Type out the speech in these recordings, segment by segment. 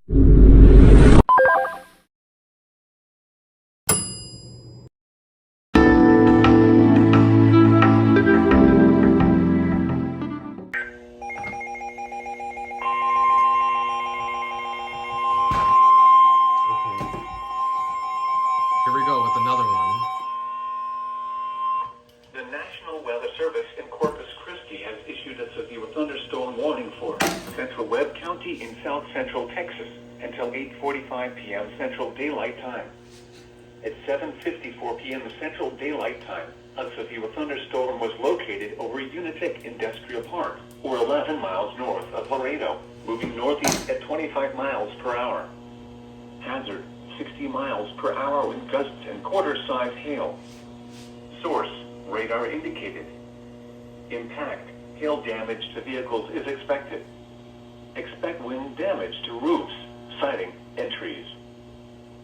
Here we go with another one. The National Weather Service in Corpus Christi has issued a severe thunderstorm warning for Central Webb County in south central Texas until 8:45 p.m. Central Daylight Time. At 7:54 p.m. Central Daylight Time, a severe thunderstorm was located over Unitek Industrial Park, or 11 miles north of Laredo, moving northeast at 25 miles per hour. Hazard: 60 miles per hour with gusts and quarter-size hail. Source: radar indicated. Impact: hail damage to vehicles is expected. Expect wind damage to roofs, siding, and trees.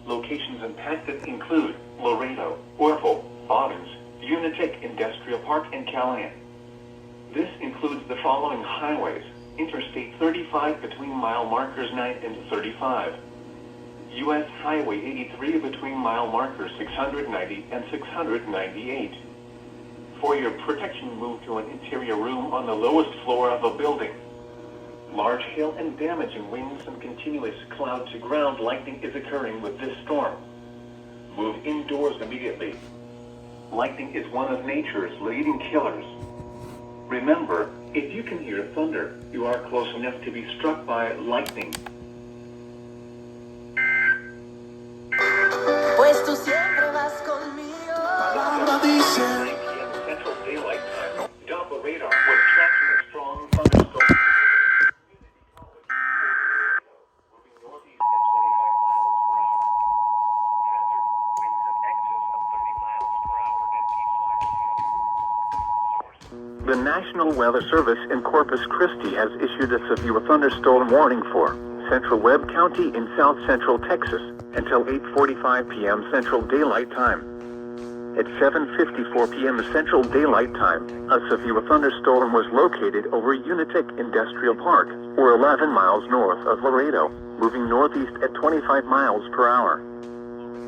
Locations impacted include Laredo, Orville, Bonnens, Unitek Industrial Park, and Callahan. This includes the following highways: Interstate 35 between mile markers 9 and 35. U.S. Highway 83 between mile markers 690 and 698. For your protection, move to an interior room on the lowest floor of a building. Large hail and damaging winds and continuous cloud-to-ground lightning is occurring with this storm. Move indoors immediately. Lightning is one of nature's leading killers. Remember, if you can hear thunder, you are close enough to be struck by lightning. Pues tú siempre vas conmigo. Central Daylight Time, Doppler radar was tracking a strong thunderstorm. Moving northeast at 25 miles per hour. Hazard: winds in excess of 30 miles per hour and P5 hail. Source: the National Weather Service in Corpus Christi has issued a severe thunderstorm warning for Central Webb County in south central Texas until 8:45 p.m. Central Daylight Time. At 7:54 p.m. Central Daylight Time, a severe thunderstorm was located over Unitek Industrial Park, or 11 miles north of Laredo, moving northeast at 25 miles per hour.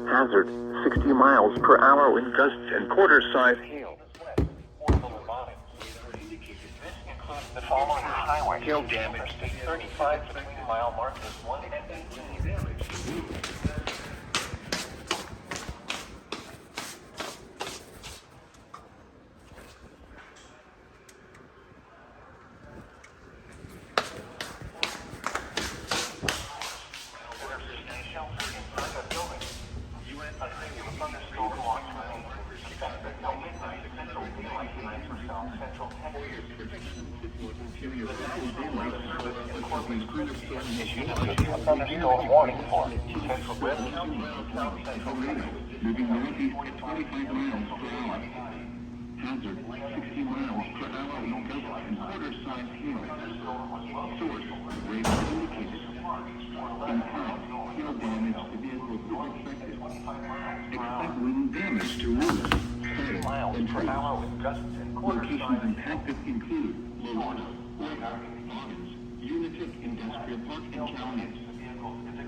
Hazard: 60 miles per hour with gusts and quarter-size hail. This includes the following highway: hail damage to 35 between mile markers 1 and 8 damage. Thunderstorm warning for Central Webb County, south central Texas, moving northeast at 25 miles per hour. Hazard: 60 miles per hour with gusts and quarter-size hail. Source: radar indicated. Impact: hail damage to vehicles is expected. Expect wind damage to roofs, siding, and trees. Locations impacted include Laredo, Orville, Bonnens, Unitek Industrial Park, and Callahan.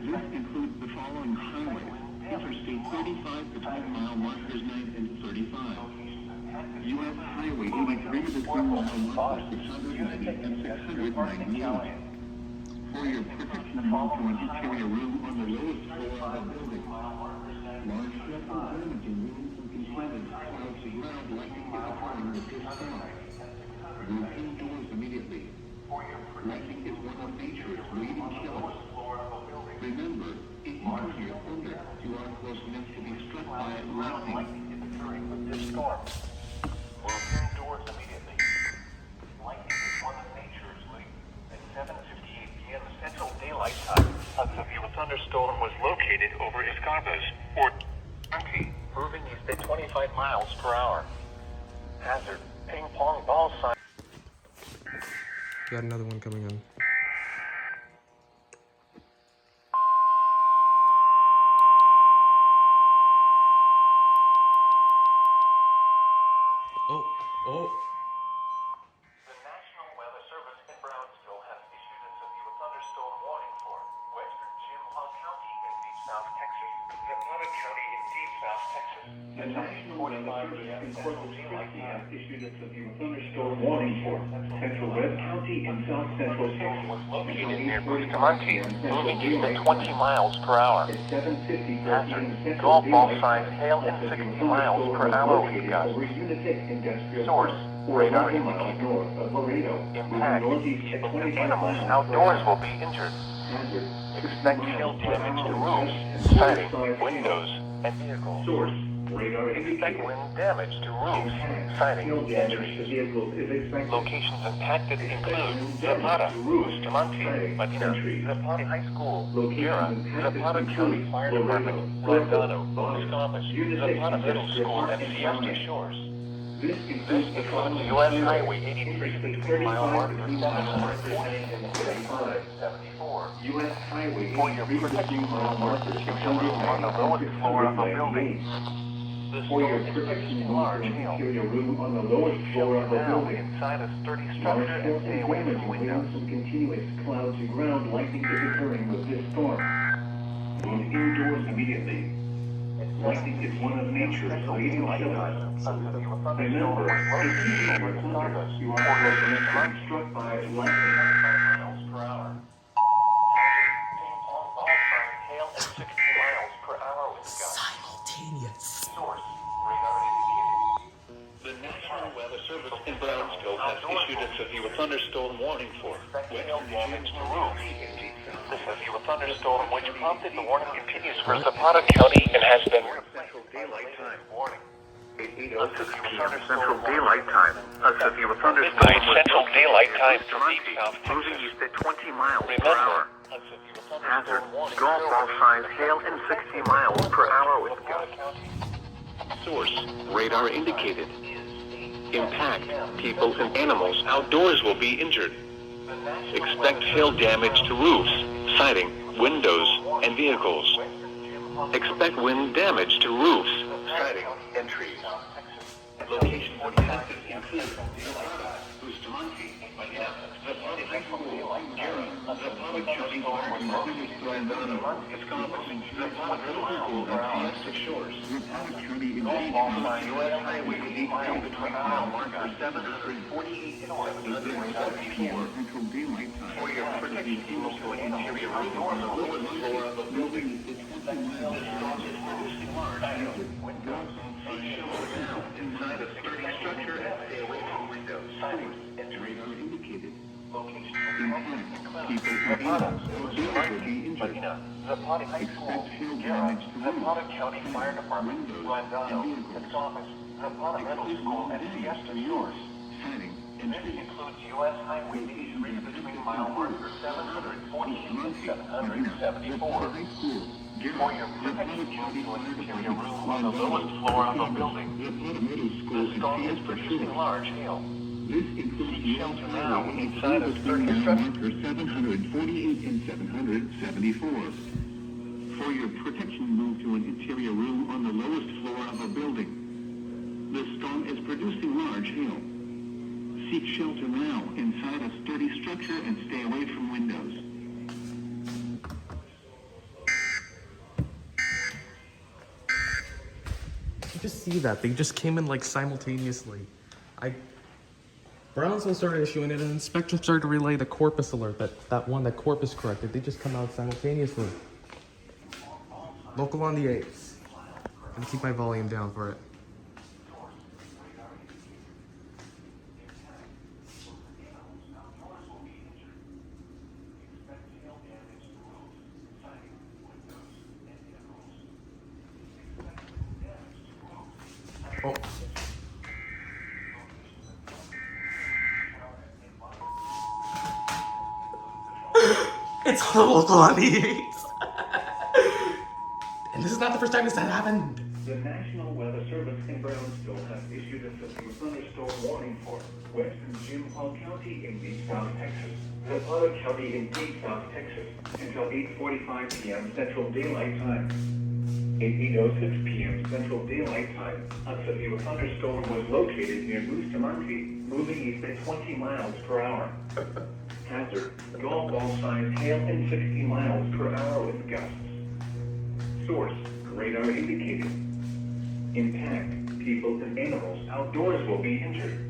This includes the following highways: Interstate 35 between mile markers 9 and 35. U.S. Highway 83 between mile markers 690 and 698. For your protection, move to an interior room on the lowest floor of the building. Large hail and damaging winds and continuous cloud-to-ground lightning is occurring with this storm. Move indoors immediately. Lightning is one of nature's leading killers. Remember, if you can hear thunder, you are close enough to be struck by lightning. Lightning is occurring with this storm. Move indoors immediately. Lightning is one of nature's leading. At 7:58 p.m. Central Daylight Time, a severe thunderstorm was located over Escarpos, or County, moving east at 25 miles per hour. Hazard: ping pong ball size. Got another one coming in. Oh. The National Weather Service in Brownsville has issued a severe thunderstorm warning for western Jim South Texas. Zapata County in deep South Texas. The National Weather Service in Corpus Christi has issued a severe thunderstorm warning for Central Webb County in South Central Texas. Located near Bustamante, moving east at 20 miles per hour. Hazard, golf ball size, hail at 60 miles per hour with gusts. Source, radar indicated. Impact, people and animals outdoors will be injured. Expect hail damage to roofs, siding, windows, and vehicles. Source, radar Expect wind damage to roofs, siding, and trees. Locations impacted include Zapata, Bustamante, Medina, Zapata High School, Guerra, Zapata County Fire Department, Rondano, Escamas, Zapata Middle School, and Siesta Shores. This includes U.S. Highway 83 between mile marker 740 and 74. U.S. Highway For your protection, mile marker 600 on the lowest floor of a building. The For your storm is protection, producing large hail. secure your room on the lowest floor of a Now building. inside a sturdy Large structure hail and stay and away damage from winds windows. and continuous cloud to ground lightning is occurring with this storm. Move indoors immediately. Lightning is one of nature's leading killers. Remember, if you hear thunder, you are being struck by lightning. Miles per hour. All signs hail at 60 miles per hour with gusts. Simultaneous. Source, radar indicated. The National Weather Service in Brownsville has issued a severe thunderstorm warning for Hail damage to roofs. The severe thunderstorm which prompted the warning continues for Zapata County and has been Central Daylight Time. warning. 8:06 p.m. Central Daylight Time. A severe thunderstorm was Central Daylight Time for Bustamante, deep South moving Texas. east at 20 miles per Remember, hour. a severe Hazard, thunderstorm warning. golf ball size, hail and 60 miles per hour with Zapata gusts. County. Source, radar indicated. Impact, people and animals outdoors will be injured. Expect hail damage to roofs, siding, windows, and vehicles. Expect wind damage to roofs, siding, and trees. Locations impacted include Bustamante, Medina, Zapata High School, Guerra, Zapata County Fire Department, Rondano, Escamas, Zapata Middle School, and Siesta Shores. Golf ball sign, U.S. Highway 80 between mile marker 748 and 774. For your protection, move to an interior room or the lowest floor of a building. The storm is producing large hail, windows, inside a sturdy structure and stay away from windows, siding, and radar indicated. Location Zapata, Medina, Zapata High School, Guerra, Zapata County Fire Department, Rondano, Escamas, Zapata Middle School, and Siesta Shores. This includes U.S. Highway 83 between mile marker 740 and 774. For your protection, move to an interior room on the lowest floor of a building. The storm is producing large hail. Seek shelter now inside a sturdy structure. 748 and 774. For your protection, move to an interior room on the lowest floor of a building. The storm is producing large hail. Seek shelter now inside a sturdy structure and stay away from windows. You just see that. They just came in like simultaneously. Brownsville started issuing it, and Spectrum started to relay the Corpus alert, that one that Corpus corrected. They just come out simultaneously. Local on the 8th. And keep my volume down for it. Oh. It's local on the 8th. And this is not the first time this has happened. The National Weather Service in Brownsville has issued a severe thunderstorm warning for western Jim Hall County in deep South Texas, Zapata County in deep South Texas, until 8:45 p.m. Central Daylight Time. At 8:06 p.m. Central Daylight Time, a severe thunderstorm was located near Bustamante, moving east at 20 miles per hour. Hazard, golf ball size hail and 60 miles per hour with gusts. Source, radar indicated. Impact, people and animals outdoors will be injured.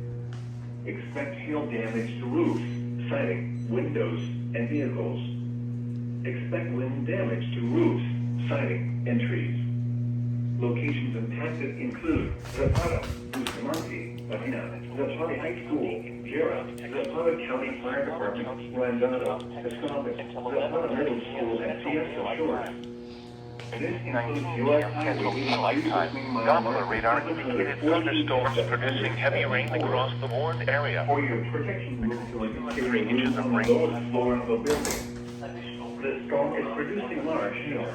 Expect hail damage to roofs, siding, windows, and vehicles. Expect wind damage to roofs, siding, and trees. Locations impacted include Zapata, Bustamante, Medina, Zapata High School, Jera, Zapata County Fire Department, Randado, Escaldes, Zapata Middle School, and Siesta Shores. This 19 p.m. Central Daylight Time, Doppler radar indicated thunderstorms producing heavy rain across the warned area. For your protection, move to a 3 inches of rain. lowest floor of a building. The storm is producing large hail.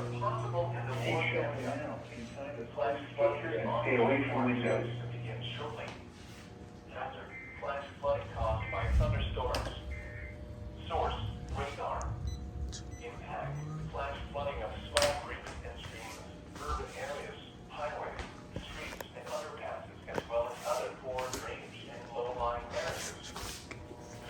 Take shelter now inside the flash structure and stay away from windows. Hazard, flash flooding caused by thunderstorms. Source, radar. Impact, flash flooding of small creeks and streams, urban areas, highways, streets, and underpasses, as well as other poor drainage and low-lying areas.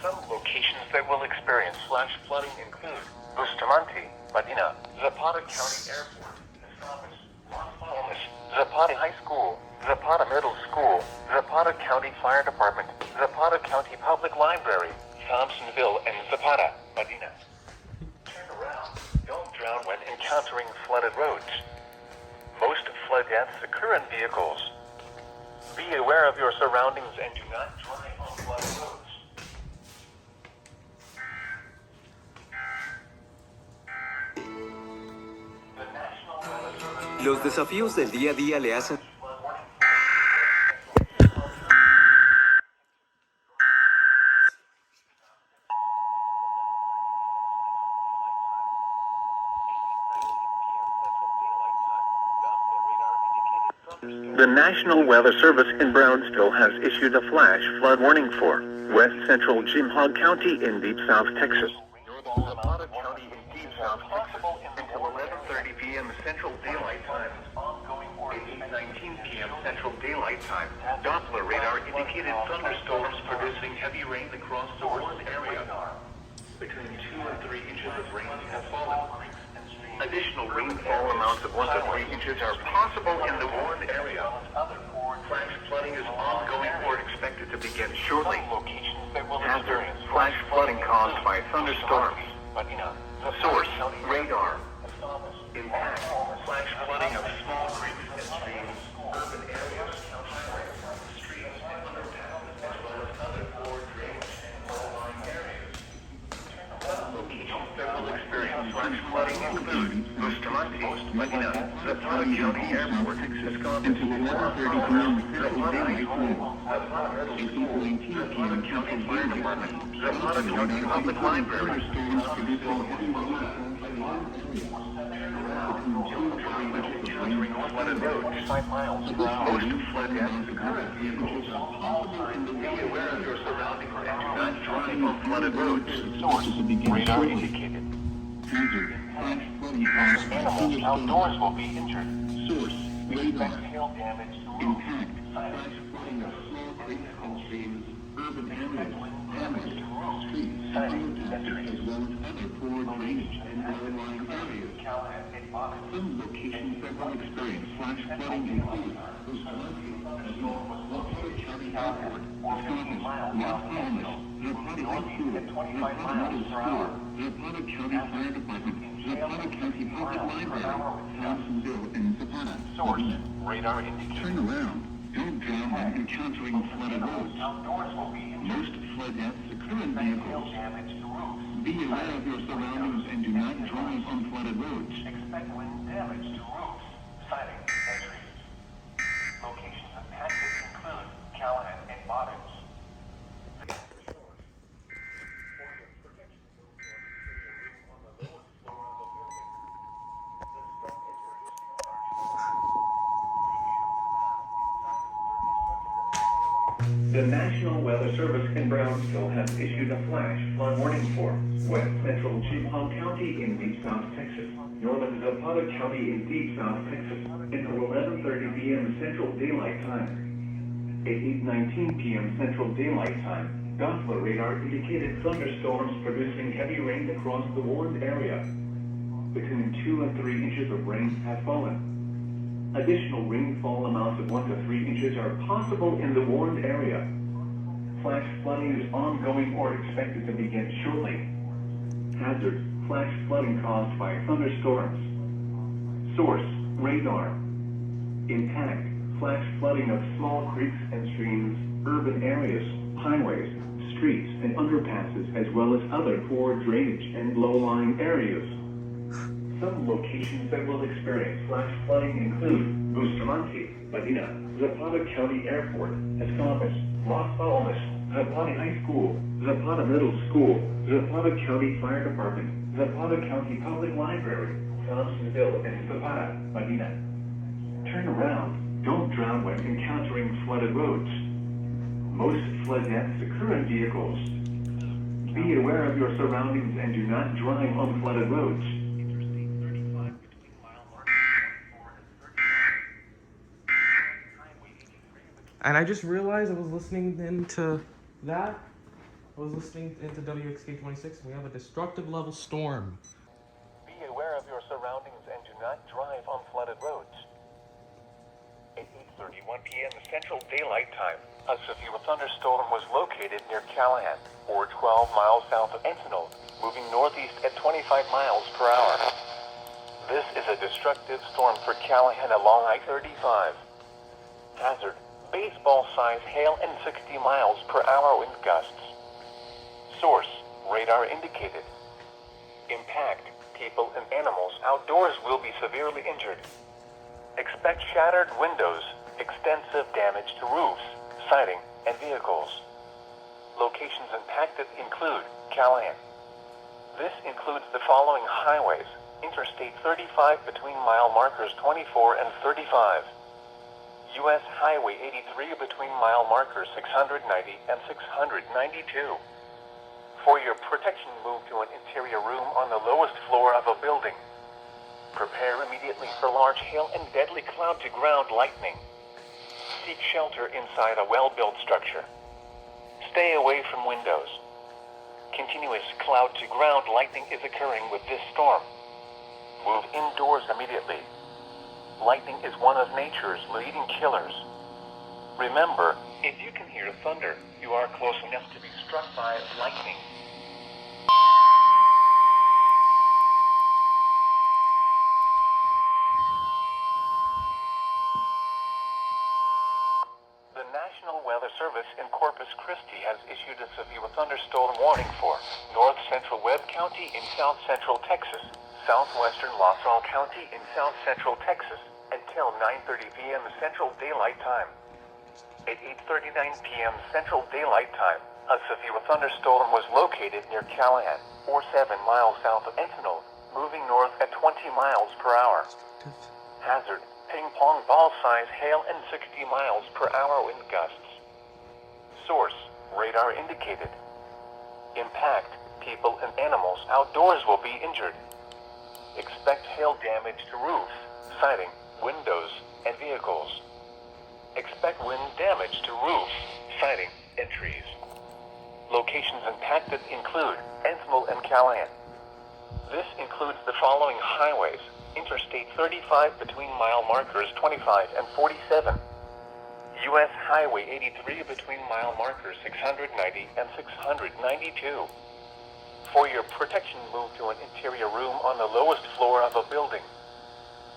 Some locations that will experience flash flooding include Bustamante, Medina, Zapata County Airport, Escaldes, Las Palmas, Zapata High School, Zapata Middle School, Zapata County Fire Department, Zapata County Public Library, Thompsonville, and Zapata, Medina. Turn around. Don't drown when encountering flooded roads. Most flood deaths occur in vehicles. Be aware of your surroundings and do not drive on flooded roads. Los desafíos del día a día le hacen... The National Weather Service in Brownsville has issued a flash flood warning for West Central Jim Hogg County in Deep South Texas. Zapata County in Deep South Texas until 11:30 p.m. Central Daylight Time. 8:19 p.m. Central Daylight Time. Doppler radar indicated thunderstorms producing heavy rain across the warned area. Between 2 and 3 inches of rain have fallen. Additional rainfall amounts of 1 to 3 inches are possible in the warned area. Flash flooding is ongoing or expected to begin shortly. Hazard, flash flooding caused by thunderstorms. Source, radar. Impact, flash flooding of small creeks and streams, urban areas, streets, and underpasses, as well as other poor drainage and low-lying areas. Locations that will experience flash flooding include Bustamante, Medina, Zapata County Airport, Escaldes, Zapata High School, Zapata Middle School, Zapata County Fire Department, Zapata County Public Library. Encountering flooded roads, 5 miles per hour. Most flood deaths occur in vehicles. Be aware of your surroundings and do not drive on flooded roads. Source, radar indicated. Hazard, flash flooding caused by Animals outdoors will be injured. Source, radar. Expect hail damage to roofs, Impact, siding, flash flooding of small creeks and streams, urban areas, damage to roofs, streets, siding, and and trees. as well as other poor drainage and low-lying areas. Some locations that will experience flash flooding include Bustamante, Zapata County Airport, Escaldes, Las Palmas, Zapata High School, Zapata Middle School, Zapata County Fire Department, Zapata County Public Library, Thompsonville, and Zapata. Source, radar indicated. Turn around. Don't drown when encountering flooded roads. Outdoors will be injured. Most flood deaths occur in vehicles. Damage to roofs. Be aware of your surroundings and do not drive on flooded roads. Expect wind damage to roofs, siding, and trees. Locations impacted include Callahan and Bottoms. The National Weather Service in Brownsville has issued a flash flood warning for West Central Jim Hogg County in Deep South Texas, Northern Zapata County in Deep South Texas, until 11:30 p.m. Central Daylight Time. At 8:19 p.m. Central Daylight Time, Doppler radar indicated thunderstorms producing heavy rain across the warned area. between 2 and 3 inches of rain have fallen. Additional rainfall amounts of 1 to 3 inches are possible in the warned area. Flash flooding is ongoing or expected to begin shortly. Hazard: flash flooding caused by thunderstorms. Source: radar. Impact: flash flooding of small creeks and streams, urban areas, highways, streets, and underpasses, as well as other poor drainage and low-lying areas. Some locations that will experience flash flooding include Bustamante, Medina, Zapata County Airport, Escalpas, Las Palmas, Zapata High School, Zapata Middle School, Zapata County Fire Department, Zapata County Public Library, Thompsonville, and Zapata, Medina. Turn around. Don't drown when encountering flooded roads. Most flood deaths occur in vehicles. Be aware of your surroundings and do not drive on flooded roads. And I just realized I was listening into that. I was listening into WXK26, and we have a destructive level storm. Be aware of your surroundings and do not drive on flooded roads. At 8:31 p.m. Central Daylight Time, a severe thunderstorm was located near Callahan, or 12 miles south of Encinal, moving northeast at 25 miles per hour. This is a destructive storm for Callahan along I-35. Hazard: baseball-sized hail and 60 miles per hour wind gusts. Source: radar indicated. Impact: people and animals outdoors will be severely injured. Expect shattered windows, extensive damage to roofs, siding, and vehicles. Locations impacted include Callahan. This includes the following highways: Interstate 35 between mile markers 24 and 35. U.S. Highway 83 between mile markers 690 and 692. For your protection, move to an interior room on the lowest floor of a building. Prepare immediately for large hail and deadly cloud-to-ground lightning. Seek shelter inside a well-built structure. Stay away from windows. Continuous cloud-to-ground lightning is occurring with this storm. Move indoors immediately. Lightning is one of nature's leading killers. Remember, if you can hear thunder, you are close enough to be struck by lightning. The National Weather Service in Corpus Christi has issued a severe thunderstorm warning for north central Webb County in south central Texas, southwestern La Salle County in south central Texas, until 9:30 p.m. Central Daylight Time. At 8:39 p.m. Central Daylight Time, a severe thunderstorm was located near Callahan, or 7 miles south of Encinal, moving north at 20 miles per hour. Hazard: ping pong ball size hail and 60 miles per hour wind gusts. Source: radar indicated. Impact: people and animals outdoors will be injured. Expect hail damage to roofs, siding, windows, and vehicles. Expect wind damage to roofs, siding, and trees. Locations impacted include Encinal and Callahan. This includes the following highways: Interstate 35 between mile markers 25 and 47. U.S. Highway 83 between mile markers 690 and 692. For your protection, move to an interior room on the lowest floor of a building.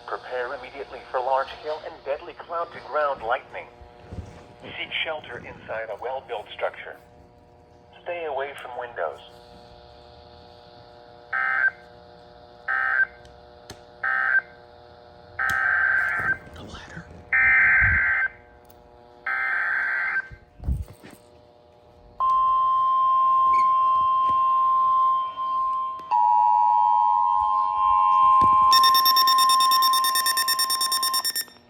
Prepare immediately for large hail and deadly cloud-to-ground lightning. Seek shelter inside a well-built structure. Stay away from windows. The ladder.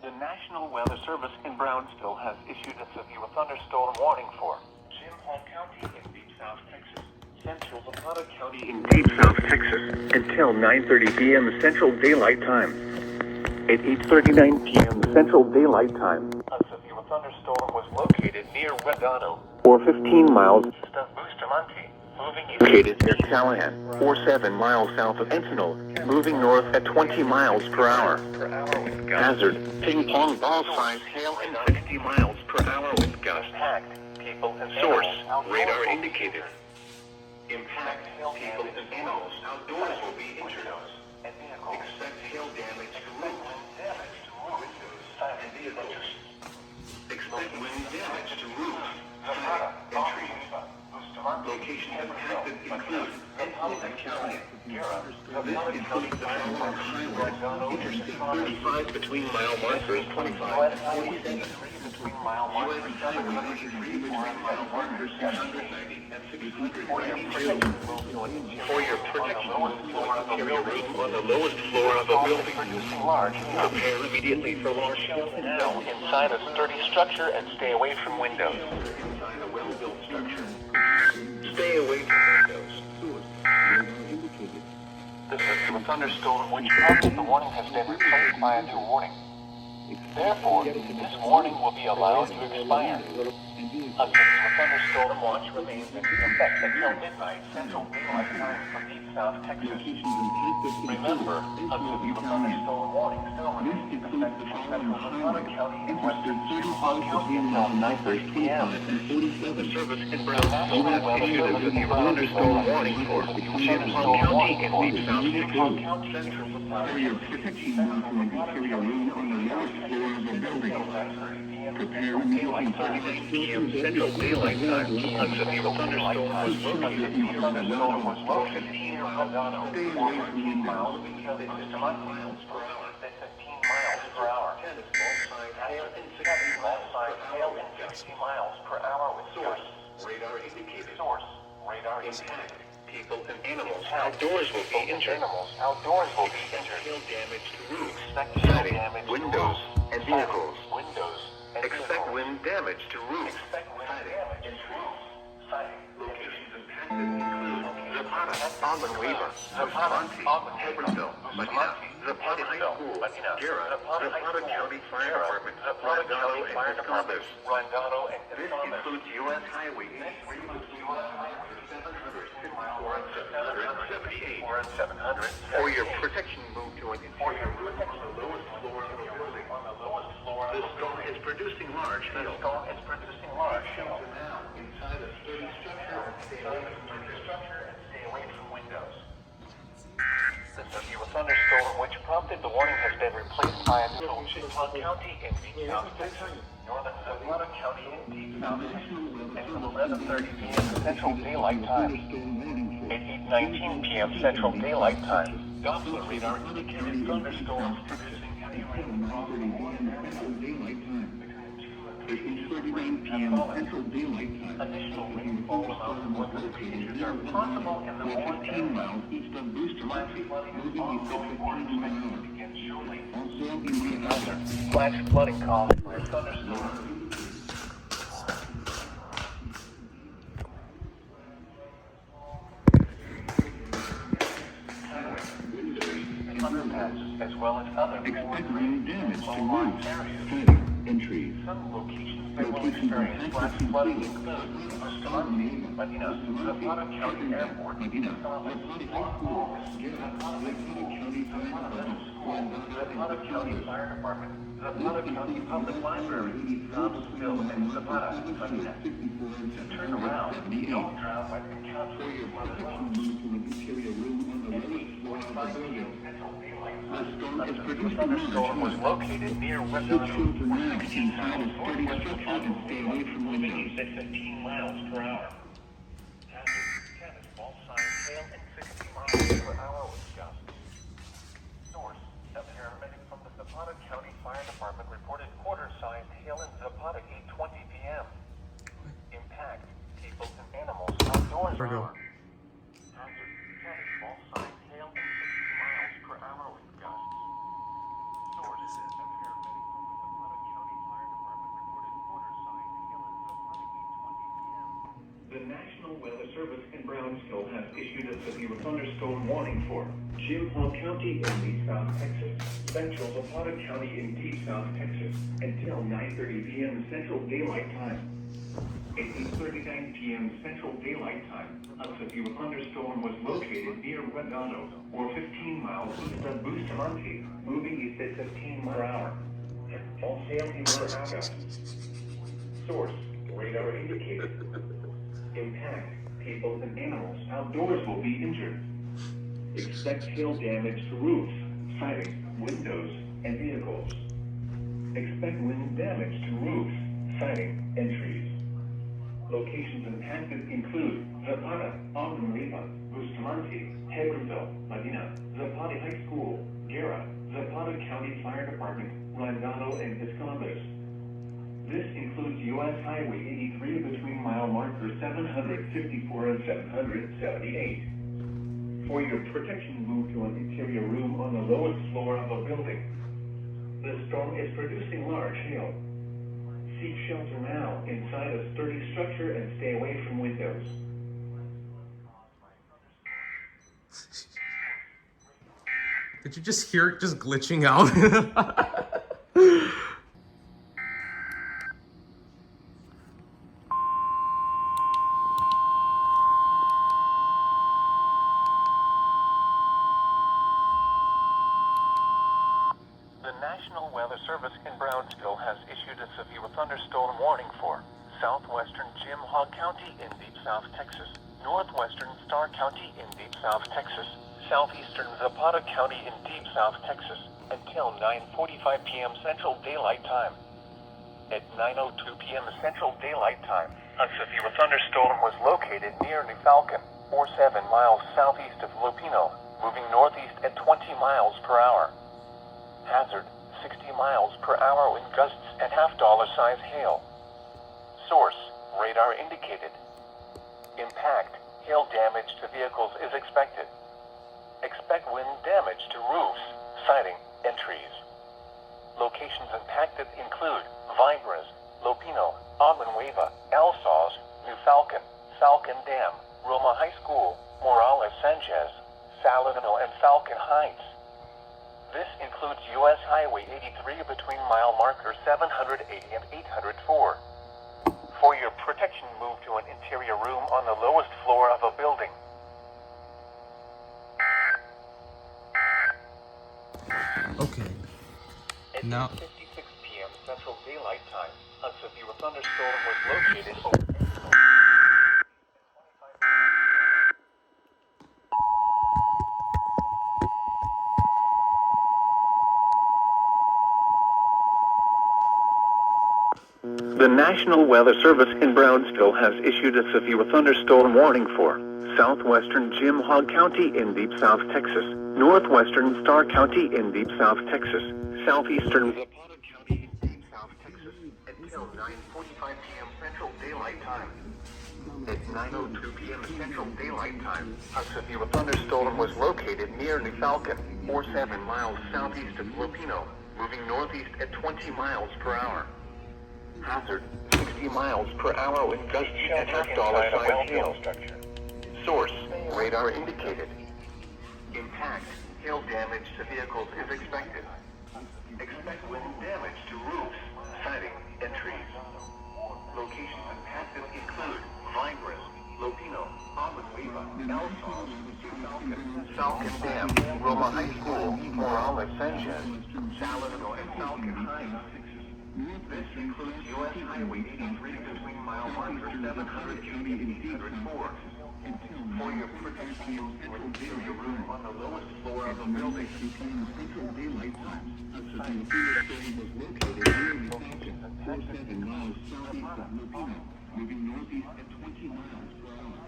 The National Weather Service in Brownsville has issued a severe thunderstorm warning for Jim Hall County in deep South Texas, central Zapata County in deep South Texas, until 9:30 p.m. Central Daylight Time. At 8:39 p.m. Central Daylight Time, a severe thunderstorm was located near Redano, or 15 miles east of Bustamante, Located near Callahan, or 7 miles south of Sentinel, moving north at 20 miles per hour. Hazard, ping pong ball size hail and 60 miles per hour with gusts. Source, radar indicated. Impact, people and animals outdoors will be injured. Expect hail damage to roofs, windows, and vehicles. Expect wind damage to roofs, and trees. Locations impacted include Gracefully and County. This includes the following highways: Interstate 35 between mile markers 25 and 47. US Highway 83 between mile markers 690 and 692. For your protection, carry a room on the lowest floor of a building. Prepare immediately for large hail now inside a sturdy structure and stay away from windows. Inside a well-built structure. Stay away from windows. This is a thunderstorm which prompted the warning has been replaced by a new warning. Therefore, this warning will be allowed to expire. A thunderstorm watch remains in effect until midnight Central Daylight Time for Deep South Texas. Remember, a thunderstorm warning still remains in effect for Central Nevada County and Western Yukon County until 9:30 p.m. The service in Brownsville has issued a thunderstorm warning for Yukon County and Deep South Texas. For your protection, carry a room on the lowest floor of a building. Prepare immediately for 9 p.m. Central Daylight Time. A severe thunderstorm was located near near Rodano. Stay away from windows. 15 miles per hour. Hail and 60 miles per hour with gusts. Radar indicated. Source, radar indicated. Impact. People and animals outdoors will be injured. Outdoors will be Expect injured. hail damage to roofs, Expect hail siding, damage to windows, roofs, and vehicles. Windows and Expect vehicles. wind damage to roofs, Expect wind siding, damage and to trees. roofs, siding. Locations impacted include Zapata, Auburn-Weaver, Zapata, Bustamante, Hebronville, Medina, Zapata High School, Guerra, Zapata County Fire Department, Rondano, and Escondido. Rondano and This includes U.S. Highway 83 between 778. We're at 700. For your protection, move to an interior room on the lowest floor of the building. The storm is producing large hail. Hail. Now, inside a sturdy structure, stay away from windows. The severe thunderstorm which prompted the warning has been replaced by a new Simultaneous County in Deep South Texas, northern Zapata County in Deep South Texas, until 11:30 p.m. Central Daylight Time. At 8:19 p.m. Central Daylight Time, Doppler radar indicated thunderstorms producing heavy rain. 8:39 p.m. Central Daylight Time. additional rainfall amounts of 100 are possible in the morning 15 miles east of Booster, moving east at 15 miles. begin shortly. Also in the other. Flash flooding caused by a thunderstorm. Underpasses, as well as other Expect rain damage to roofs, areas. siding, and trees. Some locations that will experience flash flooding include Bustamante, Medina, Zapata County Airport, Medina, Zapata County Fire Department, Zapata County Public Library, Thomasville, and Zapata, Medina. To turn around, don't drive by the country. The thunderstorm was located near Redone, 16 miles northwest of Chicago, moving east at 15 miles per hour. Hazard, ball size hail and 60 miles per hour with gusts. Source, a paramedic from the Zapata County Fire Department reported quarter-sized hail in Zapata 8:20 p.m. Impact, people and animals outdoors. There we go. Hazard, ball size hail and 60 miles per hour with gusts. Source, a paramedic from the Zapata County Fire Department reported quarter-sized hail in Zapata 8:20 p.m. The National Weather Service in Brownsville has issued a severe thunderstorm warning for Simultaneous County in Deep South Texas, Central Zapata County in Deep South Texas, until 9:30 p.m. Central Daylight Time. At 8:39 p.m. Central Daylight Time, a severe thunderstorm was located near Regano, or 15 miles east of Bustamante, moving east at 15 miles per hour. All sail Imuraga. Source, radar indicated. Impact, people and animals outdoors will be injured. Expect hail damage to roofs, siding, windows, and vehicles. Expect wind damage to roofs, siding, and trees. Locations impacted include Zapata, Riva, Bustamante, Hedronville, Medina, Zapata High School, Guerra, Zapata County Fire Department, Rangano, and Escaldes. This includes U.S. Highway 83 between mile markers 754 and 778. For your protection, move to an interior room on the lowest floor of a building. The storm is producing large hail. Seek shelter now inside a sturdy structure and stay away from windows. Did you just hear it just glitching out? The National Weather Service in Brownsville has issued a severe thunderstorm warning for southwestern Jim Hogg County in deep South Texas, northwestern Starr County in deep South Texas, southeastern Zapata County in deep South Texas, until 9:45 p.m. Central Daylight Time. At 9:02 p.m. Central Daylight Time, a severe thunderstorm was located near New Falcon, or 7 miles southeast of Lupino, moving northeast at 20 miles per hour. Hazard, 60 miles per hour wind gusts and half-dollar size hail. Source, radar indicated. Impact, hail damage to vehicles is expected. Expect wind damage to roofs, siding, and trees. Locations impacted include Vibras, Lupino, Nueva, El Sauz, New Falcon, Falcon Dam, Roma High School, Morales Sanchez, Saladino, and Falcon Heights. This includes U.S. Highway 83 between mile markers 780 and 804. For your protection, move to an interior room on the lowest floor of a building. Okay. At Now. 8:56 p.m. Central Daylight Time, a severe thunderstorm was located over. The National Weather Service in Brownsville has issued a severe thunderstorm warning for southwestern Jim Hogg County in deep South Texas, northwestern Starr County in deep South Texas, southeastern Zapata County in deep South Texas, until 9:45 p.m. Central Daylight Time. At 9:02 p.m. Central Daylight Time, a severe thunderstorm was located near New Falcon, or 7 miles southeast of Lupino, moving northeast at 20 miles per hour. Hazard, 60 miles per hour wind gusts and half-dollar size hail. Source, radar indicated. Impact, hail damage to vehicles is expected. Expect wind damage to roofs, siding, and trees. Locations impacted include Vibras, Lupino, Nueva, El Sauz, Falcon Dam, Roma High School, Morales Sanchez, Saladino, and Falcon Heights. This includes U.S. Highway 83 between mile markers 780 and 804. For your protection, use an interior room on the lowest floor of a building. Central Daylight Time, a severe thunderstorm was located near New Falcon, 47 miles southeast of Lupino, moving northeast at 20 miles per hour.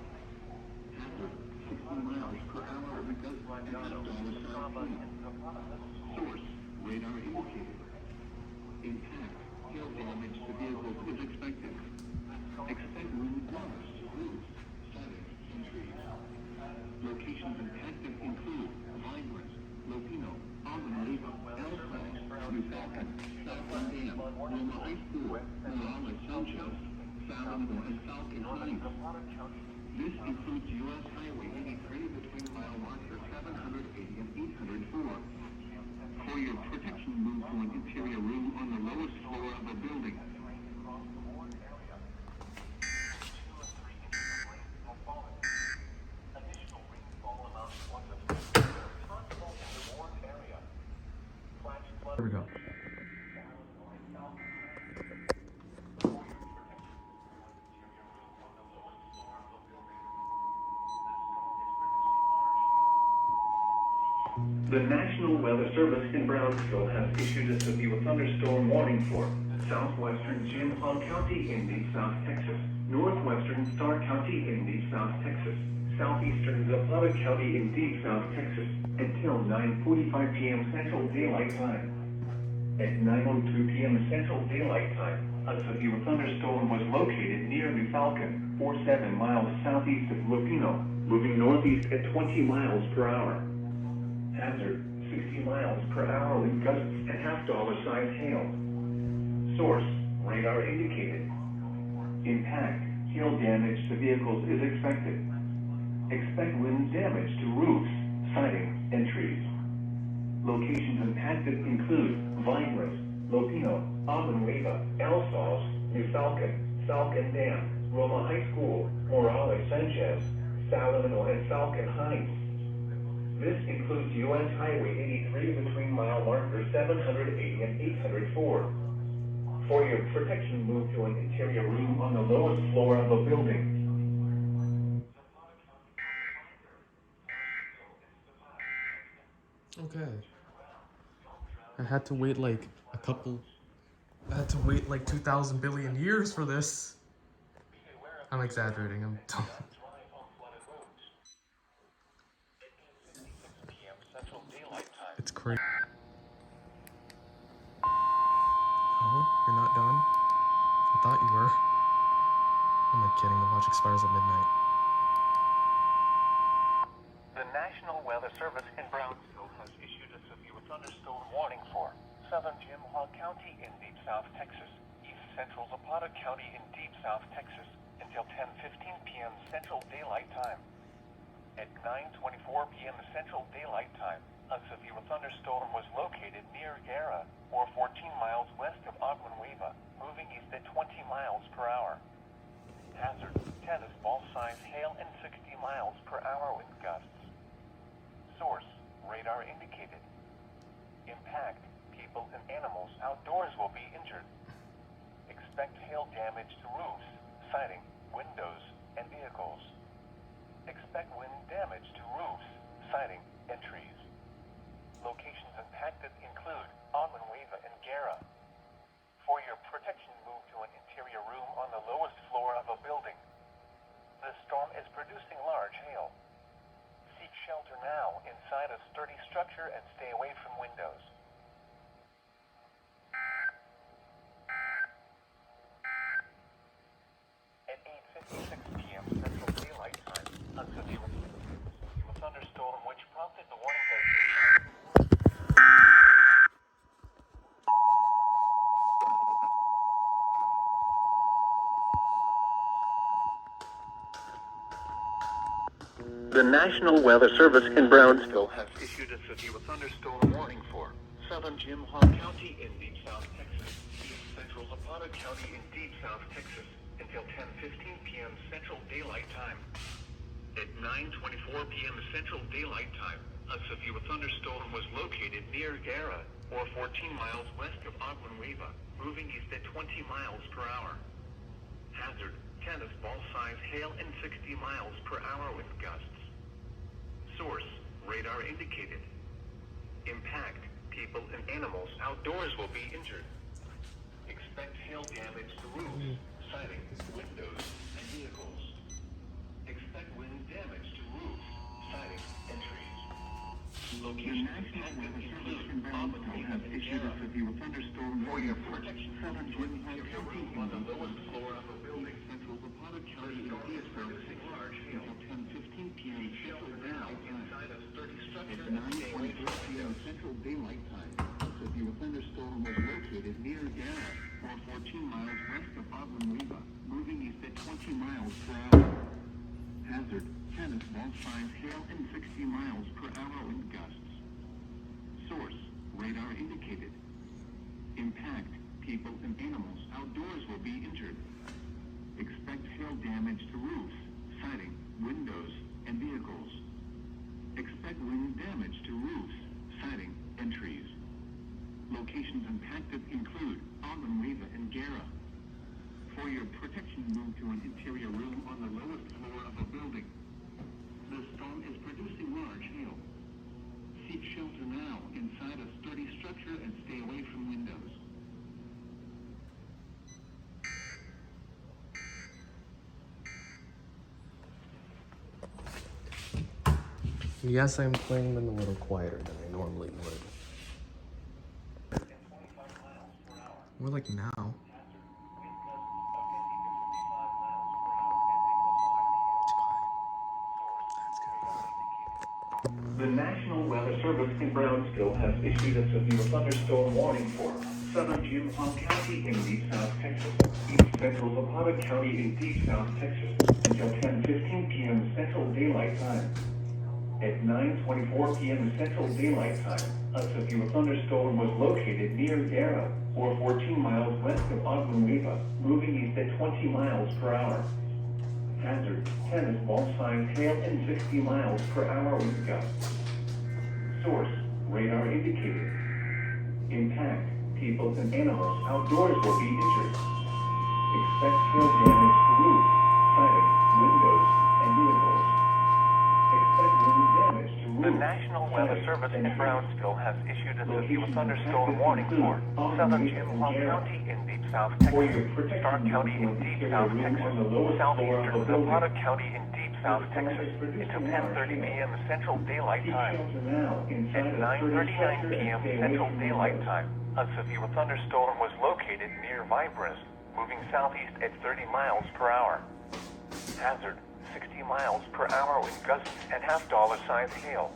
Hazard, 60 miles per hour with gusts and half-dollar size hail. Source, radar indicated. Impact, hail damage to vehicles is expected. Expect wind damage to roofs, siding, and trees. Locations impacted include Vibras, Lupino, Nueva, El Sauz, New Falcon, Falcon Dam, Roma High School, Morales Sanchez, Saladino, and Falcon Heights. This includes U.S. Highway 83 between mile markers 780 and 804. For your protection, move to an interior room on the lowest floor of a building. There we go. The National Weather Service in Brownsville has issued a severe thunderstorm warning for southwestern Jim County in deep South Texas, northwestern Starr County in deep South Texas, southeastern Zapata County in deep South Texas, until 9:45 p.m. Central Daylight Time. At 9:02 p.m. Central Daylight Time, a severe thunderstorm was located near New Falcon, 47 miles southeast of Lupino, moving northeast at 20 miles per hour. Hazard, 60 miles per hour with gusts and half-dollar size hail. Source, radar indicated. Impact, hail damage to vehicles is expected. Expect wind damage to roofs, siding, and trees. Locations impacted include Vinewood, Lupino, Aguanueva, El Sauz, New Falcon, Falcon Dam, Roma High School, Morales Sanchez, Salamino, and Falcon Heights. This includes U.S. Highway 83 between mile markers 780 and 804. For your protection, move to an interior room on the lowest floor of a building. Okay. I had to wait like 2,000 billion years for this. I'm exaggerating, I'm dumb. It's crazy. Oh, you're not done? I thought you were. Who am I kidding? The watch expires at midnight. The National Weather Service in Brownsville has issued a severe thunderstorm warning for southern Jim County in deep South Texas, east central Zapata County in deep South Texas, until 10:15 p.m. Central Daylight Time. At 9:24 p.m. Central Daylight Time, a severe thunderstorm was located near Guerra, or 14 miles west of Aguanueva, moving east at 20 miles per hour. Hazard, tennis ball size hail and 60 miles per hour with gusts. Source, radar indicated. Impact, people and animals outdoors will be injured. Expect hail damage to roofs, siding, windows, and vehicles. Expect wind damage to roofs, siding, and trees. Locations impacted include Aguanueva and Guerra. For your protection, move to an interior room on the lowest floor of a building. The storm is producing large hail. Seek shelter now inside a sturdy structure and stay away from windows. At 8:56 p.m. Central Daylight Time, a severe thunderstorm which prompted the warning vibration. The National Weather Service in Brownsville has issued a severe thunderstorm warning for southern Jim County in deep South Texas, east central Zapata County in deep South Texas, until 10:15 p.m. Central Daylight Time. At 9:24 p.m. Central Daylight Time, a severe thunderstorm was located near Guerra, or 14 miles west of Aguanueva, moving east at 20 miles per hour. Hazard, tennis ball size hail and 60 miles per hour with gusts. Source, radar indicated. Impact, people and animals outdoors will be injured. Expect hail damage to roofs, siding, windows, and vehicles. Expect wind damage to roofs, siding, and trees. Locations impacted include Aguanueva has issued a severe thunderstorm warning for southern Jim County on the lowest floor of a building. Central Zapata County is producing large hail. 10:15 p.m. Central Daylight inside a sturdy structure. At 9:24 p.m. Central Daylight Time, a severe thunderstorm was located near Guerra, or 14 miles west of Aguanueva, moving east at 20 miles per hour. Hazard, tennis ball size hail and 60 miles per hour wind gusts. Source, radar indicated. Impact, people and animals outdoors will be injured. Expect hail damage to roofs, siding, windows, and vehicles. Expect wind damage to roofs, siding, and trees. Locations impacted include Riva and Guerra. For your protection, move to an interior room on the lowest floor of a building. The storm is producing large hail. Seek shelter now inside a sturdy structure and stay away from windows. Yes, I'm playing them a little quieter than I normally would. More like now. The National Weather Service in Brownsville has issued a severe thunderstorm warning for southern Jim County in deep South Texas, east central Zapata County in deep South Texas, until 10:15 p.m. Central Daylight Time. At 9:24 p.m. Central Daylight Time, a severe thunderstorm was located near Guerra, or 14 miles west of Riva, moving east at 20 miles per hour. Hazard, tennis ball size hail and 60 miles per hour wind gusts. Source, radar indicated. Impact, people and animals outdoors will be injured. Expect hail damage to roofs, siding, windows, and vehicles. Expect wind damage to roofs. The National Weather Service in Brownsville has issued a severe thunderstorm warning for southern Jim County in deep South Texas, Stark County in deep South Texas, southeastern Zapata County in deep South Texas, until 10:30 p.m. Central Daylight Time. At 9:39 p.m. Central Daylight Time, a severe thunderstorm was located near Vibris, moving southeast at 30 miles per hour. Hazard, 60 miles per hour wind gusts and half-dollar size hail.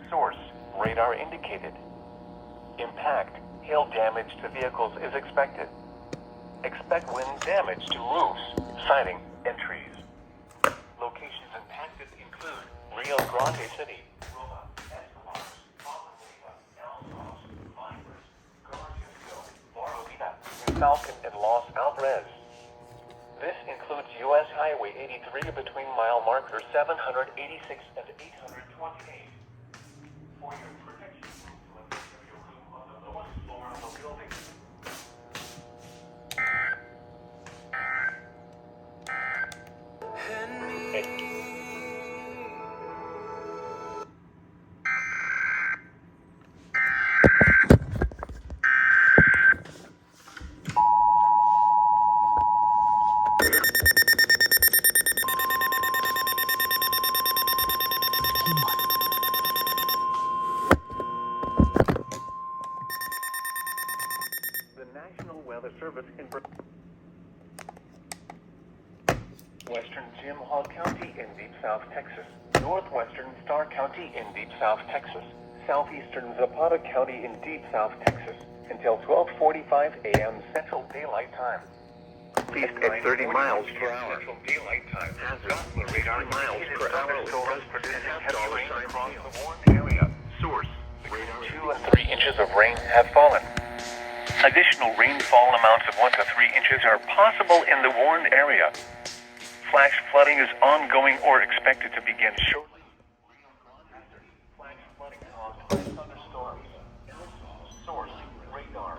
Source, radar indicated. Impact, hail damage to vehicles is expected. Expect wind damage to roofs, siding, and trees. Locations impacted include Rio Grande City, Roma, Escobar, Palmoliva, El Sos, Vibris, Garciasville, Morro Vida, Falcon, and Los Alvarez. This includes U.S. Highway 83 between mile markers 786 and 828. For your protection, move to an interior room on the lowest floor of the building. The National Weather Service in Western Jim Hall County in deep South Texas, northwestern Starr County in deep South Texas, southeastern Zapata County in deep South Texas, until 12:45 a.m. Central Daylight Time. East at 30 miles per hour. Central Daylight Time. Hazard, radar miles per hour. Storms producing heavy rain across the warned area. Source, 2 and 3 inches of rain have fallen. Additional rainfall amounts of 1 to 3 inches are possible in the warned area. Flash flooding is ongoing or expected to begin shortly. Flash flooding caused by thunderstorms. Source, radar.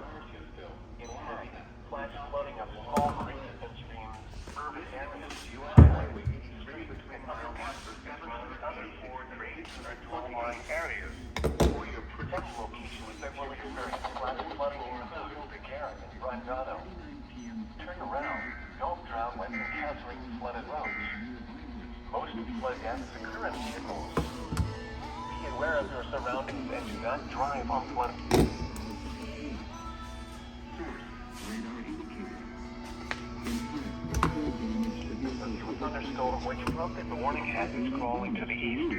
Impact, flash flooding of small creeks and streams, urban areas, U.S. Highway 83 between mile markers, as well as other 4 trades or 12-line areas. For your protection locations that will experience flash flooding include the Garrett and Brandano. Turn around. Don't drown when encountering flooded roads. Most flood deaths occur in vehicles. Be aware of your surroundings and do not drive on flooded. A thunderstorm which prompted the warning hazards crawling to the east.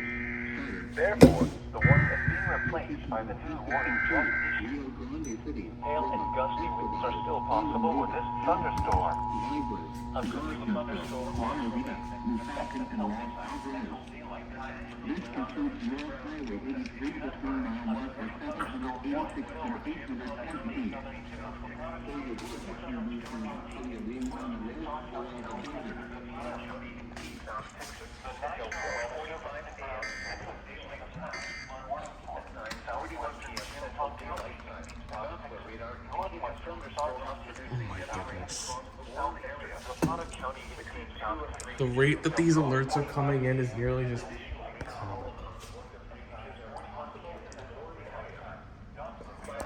Therefore, the warning is being replaced by the new warning just issued. Hail and gusty winds are still possible with this thunderstorm. A severe thunderstorm warning is expected until Central Daylight Time. This includes U.S. Highway 83 between mile markers 786 and 828. For your protection, move to an interior room on the lowest floor of the building. The rate that these alerts are coming in is nearly just comical.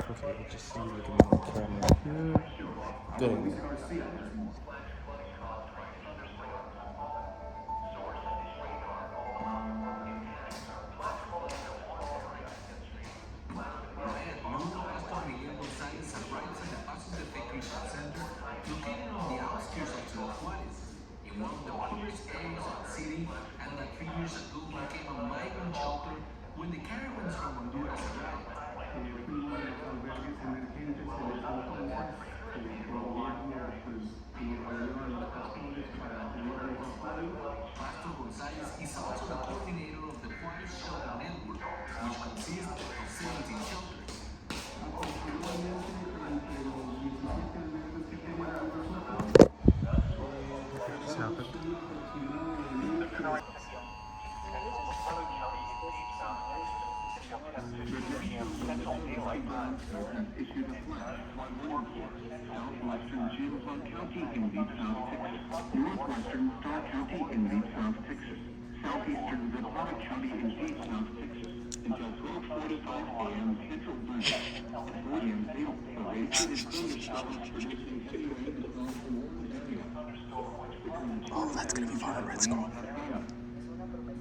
Okay, let's just see if we can move the camera here. Good. Located on the outskirts of Juárez, in one of the poorest areas of the city, and that 3 years ago became a migrant shelter when the caravans from Honduras arrived. Pastor Gonzalez is also the coordinator of the Juárez Shelter Network, which consists of 17 shelters. Just happened. Central Daylight Time. Issued a flash flood warning for southwestern Jim County in Deep South Texas, northwestern Starr County in Deep South Texas, southeastern Zapata County in Deep South Texas, until 12:45 a.m. Central Time. 4 a.m. Dale, a vacated thunderstorm producing city winds off the warm area. Oh, that's gonna be fun. Red Skull.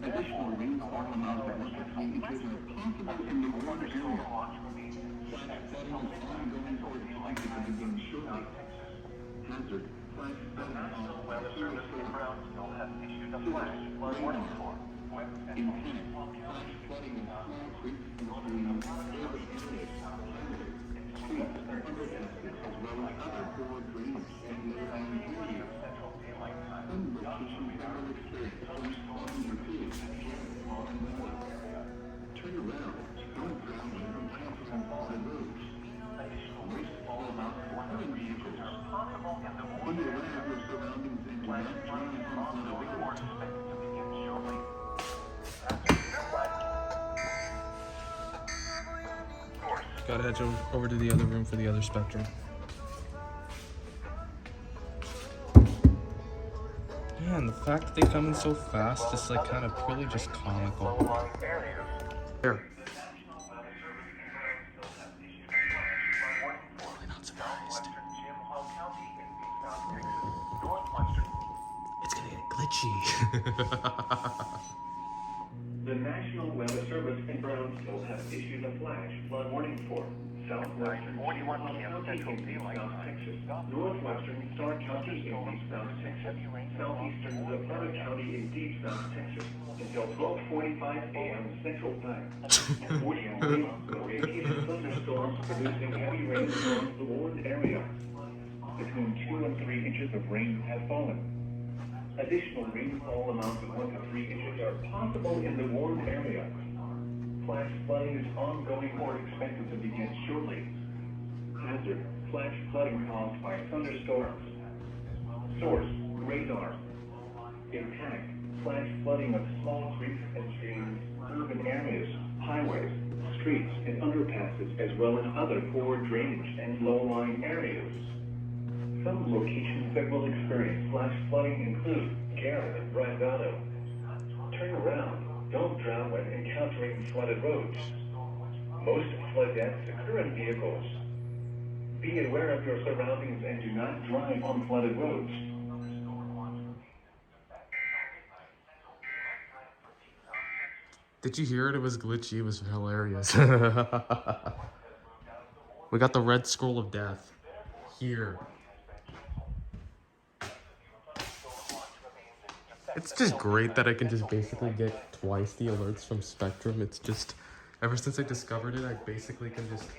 Additional rainfall amounts of 1 inches are possible in the warm area. Flash flooding is ongoing or expected to begin shortly. Hazard, flash flooding National Weather Service in Brownsville has issued a flash flood warning for impact, flash flooding in small creeks including urban areas, streets, and underpasses, as well as other poor drainage and low-lying areas. Some locations will experience thunderstorms or two. Turn around, don't drown when encountering fallen roads. Graceful amounts of flooding vehicles. Be aware of your surroundings and do not drive on the road. Gotta head over to the other room for the other spectrum. Man, the fact that they come in so fast is like kind of really just comical. There. Really not surprised. It's gonna get glitchy. The National Weather Service in Brownsville has issued a flash flood warning for southwestern 41 p.m. County Central in Deep Daylight South Time. Texas, northwestern Starr County in Deep South Texas, southeastern Zapata County in Deep South Texas, until 12:45 a.m. Central Time. 40 days, the vacated thunderstorms producing heavy rain across the warned area. Between 2 and 3 inches of rain have fallen. Additional rainfall amounts of 1 to 3 inches are possible in the warned area. Flash flooding is ongoing or expected to begin shortly. Hazard, flash flooding caused by thunderstorms. Source, radar. Impact, flash flooding of small creeks and streams, urban areas, highways, streets, and underpasses, as well as other poor drainage and low-lying areas. Some locations that will experience flash flooding include Garrett and Brandado. Turn around. Don't drown when encountering flooded roads. Most flood deaths occur in vehicles. Be aware of your surroundings and do not drive on flooded roads. Did you hear it? It was glitchy. It was hilarious. We got the red scroll of death here. It's just great that I can just basically get twice the alerts from Spectrum. It's just, ever since I discovered it, I basically can just,